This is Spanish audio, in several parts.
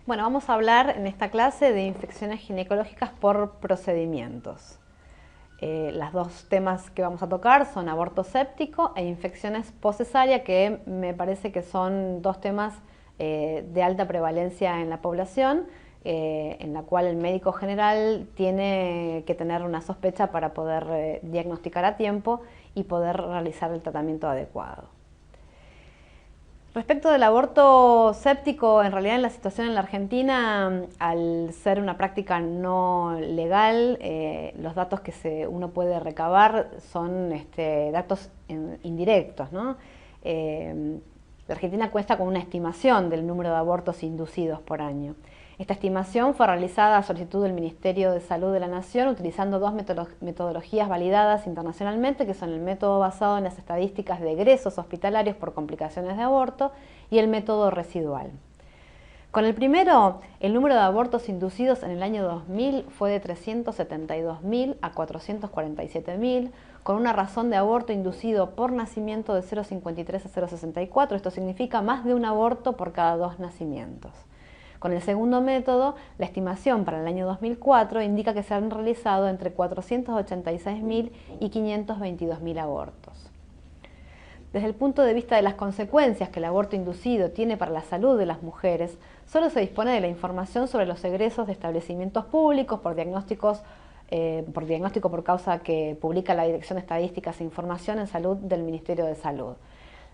Bueno, vamos a hablar en esta clase de infecciones ginecológicas por procedimientos. Los dos temas que vamos a tocar son aborto séptico e infecciones postcesárea, que me parece que son dos temas de alta prevalencia en la población, en la cual el médico general tiene que tener una sospecha para poder diagnosticar a tiempo y poder realizar el tratamiento adecuado. Respecto del aborto séptico, en realidad en la situación en la Argentina, al ser una práctica no legal, los datos que uno puede recabar son datos indirectos, ¿no? La Argentina cuenta con una estimación del número de abortos inducidos por año. Esta estimación fue realizada a solicitud del Ministerio de Salud de la Nación utilizando dos metodologías validadas internacionalmente, que son el método basado en las estadísticas de egresos hospitalarios por complicaciones de aborto y el método residual. Con el primero, el número de abortos inducidos en el año 2000 fue de 372.000 a 447.000, con una razón de aborto inducido por nacimiento de 0,53 a 0,64. Esto significa más de un aborto por cada 2 nacimientos. Con el segundo método, la estimación para el año 2004 indica que se han realizado entre 486.000 y 522.000 abortos. Desde el punto de vista de las consecuencias que el aborto inducido tiene para la salud de las mujeres, solo se dispone de la información sobre los egresos de establecimientos públicos por diagnóstico por causa que publica la Dirección de Estadísticas e Información en Salud del Ministerio de Salud.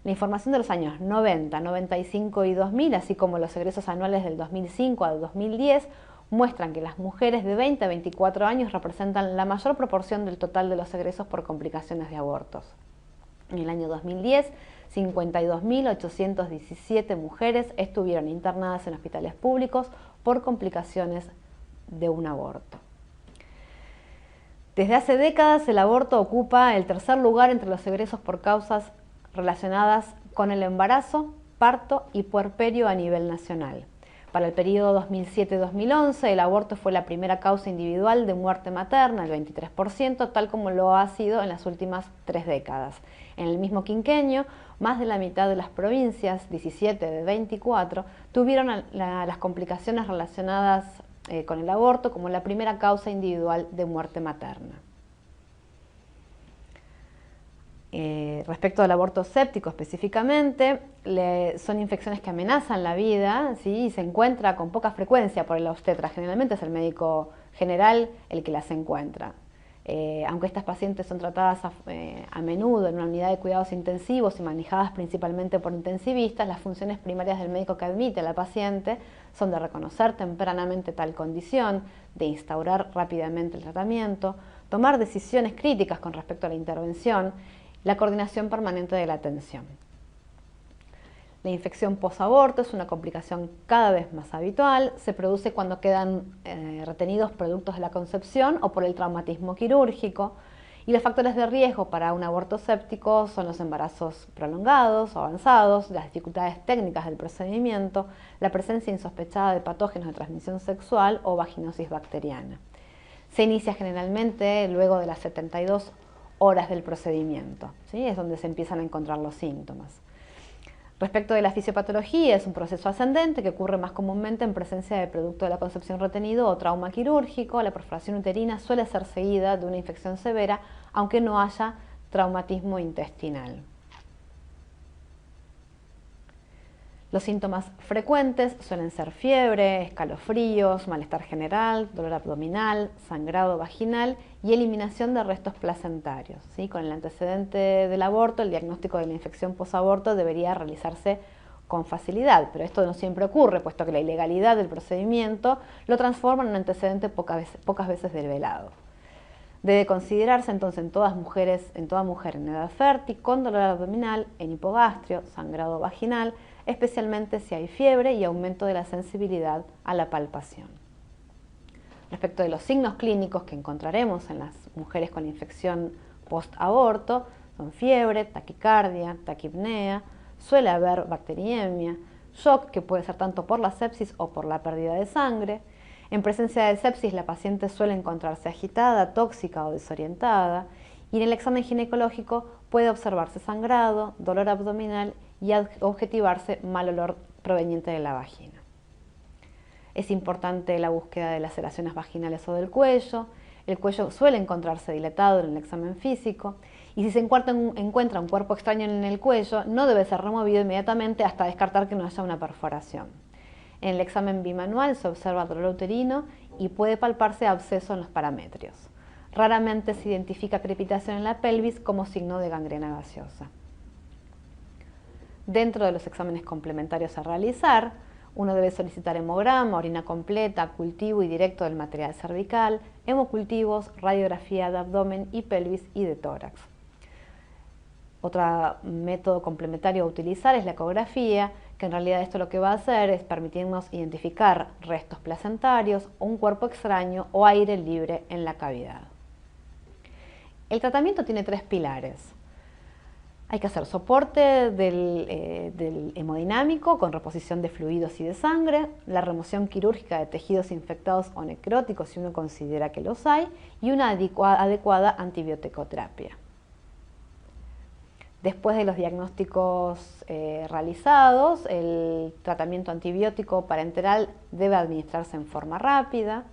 La información de los años 90, 95 y 2000, así como los egresos anuales del 2005 al 2010, muestran que las mujeres de 20 a 24 años representan la mayor proporción del total de los egresos por complicaciones de abortos. En el año 2010, 52.817 mujeres estuvieron internadas en hospitales públicos por complicaciones de un aborto. Desde hace décadas, el aborto ocupa el tercer lugar entre los egresos por causas relacionadas con el embarazo, parto y puerperio a nivel nacional. Para el periodo 2007-2011, el aborto fue la primera causa individual de muerte materna, el 23%, tal como lo ha sido en las últimas 3 décadas. En el mismo quinquenio, más de la mitad de las provincias, 17 de 24, tuvieron las complicaciones relacionadas con el aborto como la primera causa individual de muerte materna. Respecto al aborto séptico específicamente, son infecciones que amenazan la vida, ¿sí? Y se encuentra con poca frecuencia por el obstetra. Generalmente es el médico general el que las encuentra. Aunque estas pacientes son tratadas a menudo en una unidad de cuidados intensivos y manejadas principalmente por intensivistas, las funciones primarias del médico que admite a la paciente son de reconocer tempranamente tal condición, de instaurar rápidamente el tratamiento, tomar decisiones críticas con respecto a la intervención, la coordinación permanente de la atención. La infección posaborto es una complicación cada vez más habitual, se produce cuando quedan retenidos productos de la concepción o por el traumatismo quirúrgico, y los factores de riesgo para un aborto séptico son los embarazos prolongados o avanzados, las dificultades técnicas del procedimiento, la presencia insospechada de patógenos de transmisión sexual o vaginosis bacteriana. Se inicia generalmente luego de las 72 horas del procedimiento, ¿sí? Es donde se empiezan a encontrar los síntomas. Respecto de la fisiopatología, es un proceso ascendente que ocurre más comúnmente en presencia de producto de la concepción retenido o trauma quirúrgico. La perforación uterina suele ser seguida de una infección severa, aunque no haya traumatismo intestinal. Los síntomas frecuentes suelen ser fiebre, escalofríos, malestar general, dolor abdominal, sangrado vaginal y eliminación de restos placentarios, ¿sí? Con el antecedente del aborto, el diagnóstico de la infección posaborto debería realizarse con facilidad, pero esto no siempre ocurre, puesto que la ilegalidad del procedimiento lo transforma en un antecedente pocas veces desvelado. Debe considerarse entonces en toda mujer en edad fértil, con dolor abdominal, en hipogastrio, sangrado vaginal, especialmente si hay fiebre y aumento de la sensibilidad a la palpación. Respecto de los signos clínicos que encontraremos en las mujeres con infección post-aborto, son fiebre, taquicardia, taquipnea, suele haber bacteriemia, shock, que puede ser tanto por la sepsis o por la pérdida de sangre. En presencia de sepsis, la paciente suele encontrarse agitada, tóxica o desorientada, y en el examen ginecológico puede observarse sangrado, dolor abdominal y objetivarse mal olor proveniente de la vagina. Es importante la búsqueda de laceraciones vaginales o del cuello. El cuello suele encontrarse dilatado en el examen físico y si se encuentra un cuerpo extraño en el cuello, no debe ser removido inmediatamente hasta descartar que no haya una perforación. En el examen bimanual se observa dolor uterino y puede palparse absceso en los parametrios. Raramente se identifica crepitación en la pelvis como signo de gangrena gaseosa. Dentro de los exámenes complementarios a realizar, uno debe solicitar hemograma, orina completa, cultivo y directo del material cervical, hemocultivos, radiografía de abdomen y pelvis y de tórax. Otro método complementario a utilizar es la ecografía, que en realidad esto lo que va a hacer es permitirnos identificar restos placentarios, un cuerpo extraño o aire libre en la cavidad. El tratamiento tiene 3 pilares. Hay que hacer soporte del hemodinámico con reposición de fluidos y de sangre, la remoción quirúrgica de tejidos infectados o necróticos si uno considera que los hay, y una adecuada antibioticoterapia. Después de los diagnósticos realizados, el tratamiento antibiótico parenteral debe administrarse en forma rápida.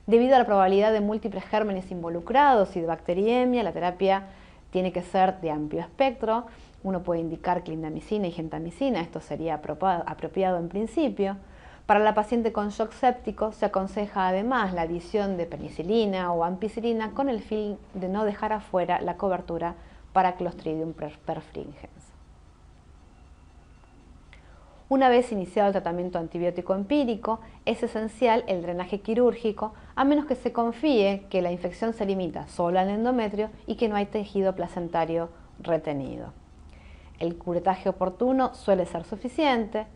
Debido a la probabilidad de múltiples gérmenes involucrados y de bacteriemia, la terapia tiene que ser de amplio espectro. Uno puede indicar clindamicina y gentamicina, esto sería apropiado en principio. Para la paciente con shock séptico se aconseja además la adición de penicilina o ampicilina con el fin de no dejar afuera la cobertura para Clostridium perfringens. Una vez iniciado el tratamiento antibiótico empírico, es esencial el drenaje quirúrgico, a menos que se confíe que la infección se limita solo al endometrio y que no hay tejido placentario retenido. El curetaje oportuno suele ser suficiente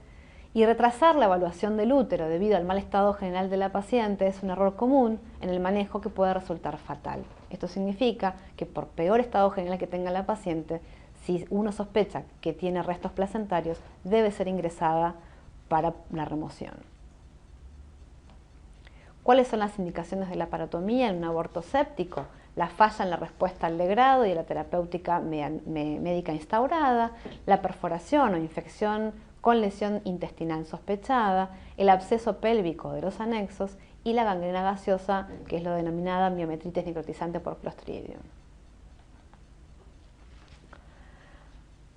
y retrasar la evaluación del útero debido al mal estado general de la paciente es un error común en el manejo que puede resultar fatal. Esto significa que por peor estado general que tenga la paciente, si uno sospecha que tiene restos placentarios, debe ser ingresada para la remoción. ¿Cuáles son las indicaciones de la parotomía en un aborto séptico? La falla en la respuesta al legrado y a la terapéutica médica instaurada, la perforación o infección con lesión intestinal sospechada, el absceso pélvico de los anexos y la gangrena gaseosa, que es lo denominada miometritis necrotizante por Clostridium.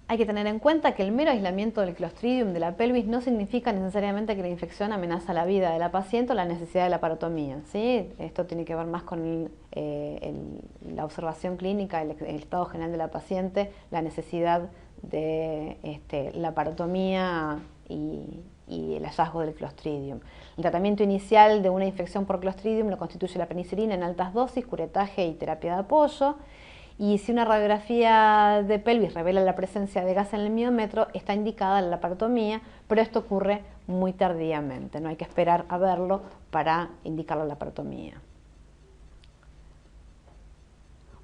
Hay que tener en cuenta que el mero aislamiento del Clostridium de la pelvis no significa necesariamente que la infección amenaza la vida de la paciente o la necesidad de la parotomía, ¿sí? Esto tiene que ver más con la observación clínica, el estado general de la paciente, la necesidad de la parotomía y el hallazgo del Clostridium. El tratamiento inicial de una infección por Clostridium lo constituye la penicilina en altas dosis, curetaje y terapia de apoyo. Y si una radiografía de pelvis revela la presencia de gas en el miómetro, está indicada la laparotomía, pero esto ocurre muy tardíamente, no hay que esperar a verlo para indicar la laparotomía.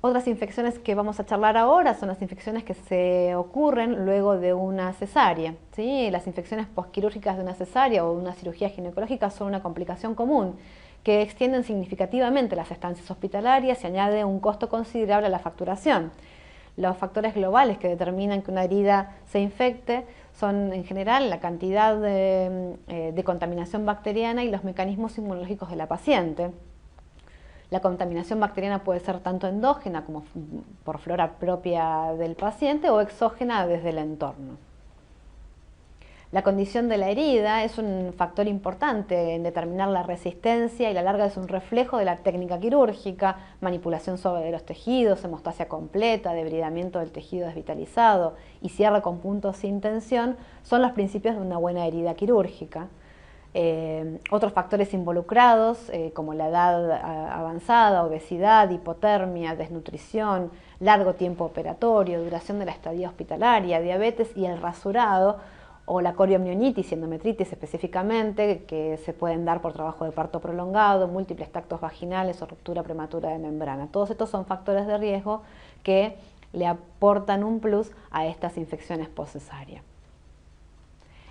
Otras infecciones que vamos a charlar ahora son las infecciones que se ocurren luego de una cesárea, ¿sí? Las infecciones posquirúrgicas de una cesárea o de una cirugía ginecológica son una complicación común que extienden significativamente las estancias hospitalarias y añade un costo considerable a la facturación. Los factores globales que determinan que una herida se infecte son en general la cantidad de contaminación bacteriana y los mecanismos inmunológicos de la paciente. La contaminación bacteriana puede ser tanto endógena como por flora propia del paciente o exógena desde el entorno. La condición de la herida es un factor importante en determinar la resistencia y la larga es un reflejo de la técnica quirúrgica, manipulación suave de los tejidos, hemostasia completa, debridamiento del tejido desvitalizado y cierre con puntos sin tensión son los principios de una buena herida quirúrgica. Otros factores involucrados como la edad avanzada, obesidad, hipotermia, desnutrición, largo tiempo operatorio, duración de la estadía hospitalaria, diabetes y el rasurado o la coriomionitis y endometritis específicamente, que se pueden dar por trabajo de parto prolongado, múltiples tactos vaginales o ruptura prematura de membrana. Todos estos son factores de riesgo que le aportan un plus a estas infecciones postcesáreas.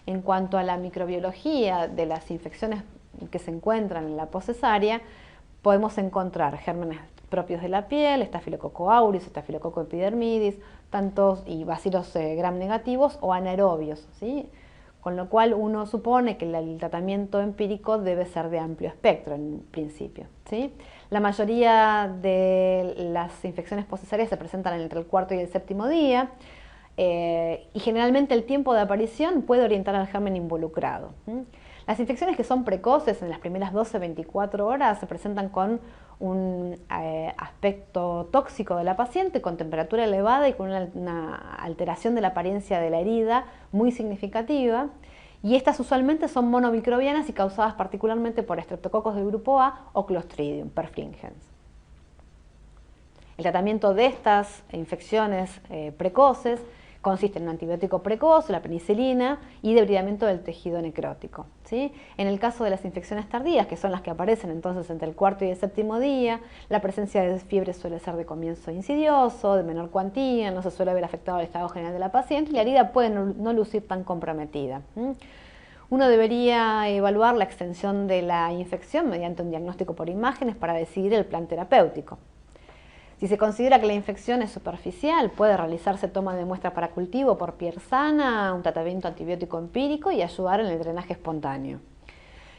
En cuanto a la microbiología de las infecciones que se encuentran en la postcesárea, podemos encontrar gérmenes propios de la piel, Staphylococcus aureus, Staphylococcus epidermidis, y bacilos gram negativos o anaerobios, ¿sí? con lo cual uno supone que el tratamiento empírico debe ser de amplio espectro en principio, ¿sí? La mayoría de las infecciones postcesáreas se presentan entre el cuarto y el séptimo día, y generalmente el tiempo de aparición puede orientar al germen involucrado. Las infecciones que son precoces en las primeras 12-24 horas se presentan con un aspecto tóxico de la paciente, con temperatura elevada y con una alteración de la apariencia de la herida muy significativa. Y estas usualmente son monomicrobianas y causadas particularmente por estreptococos del grupo A o Clostridium perfringens. El tratamiento de estas infecciones precoces consiste en un antibiótico precoz, la penicilina y debridamiento del tejido necrótico, ¿sí? En el caso de las infecciones tardías, que son las que aparecen entonces entre el cuarto y el séptimo día, la presencia de fiebre suele ser de comienzo insidioso, de menor cuantía, no se suele ver afectado el estado general de la paciente y la herida puede no lucir tan comprometida. Uno debería evaluar la extensión de la infección mediante un diagnóstico por imágenes para decidir el plan terapéutico. Si se considera que la infección es superficial, puede realizarse toma de muestra para cultivo por piel sana, un tratamiento antibiótico empírico y ayudar en el drenaje espontáneo.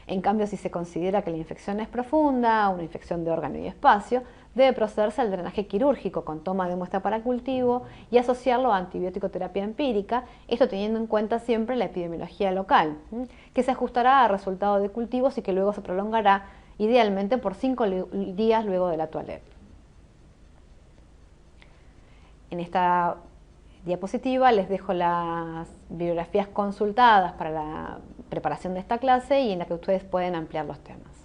En cambio, si se considera que la infección es profunda, una infección de órgano y espacio, debe procederse al drenaje quirúrgico con toma de muestra para cultivo y asociarlo a antibiótico terapia empírica, esto teniendo en cuenta siempre la epidemiología local, que se ajustará al resultado de cultivos y que luego se prolongará idealmente por 5 días luego de la toilette. En esta diapositiva les dejo las bibliografías consultadas para la preparación de esta clase y en la que ustedes pueden ampliar los temas.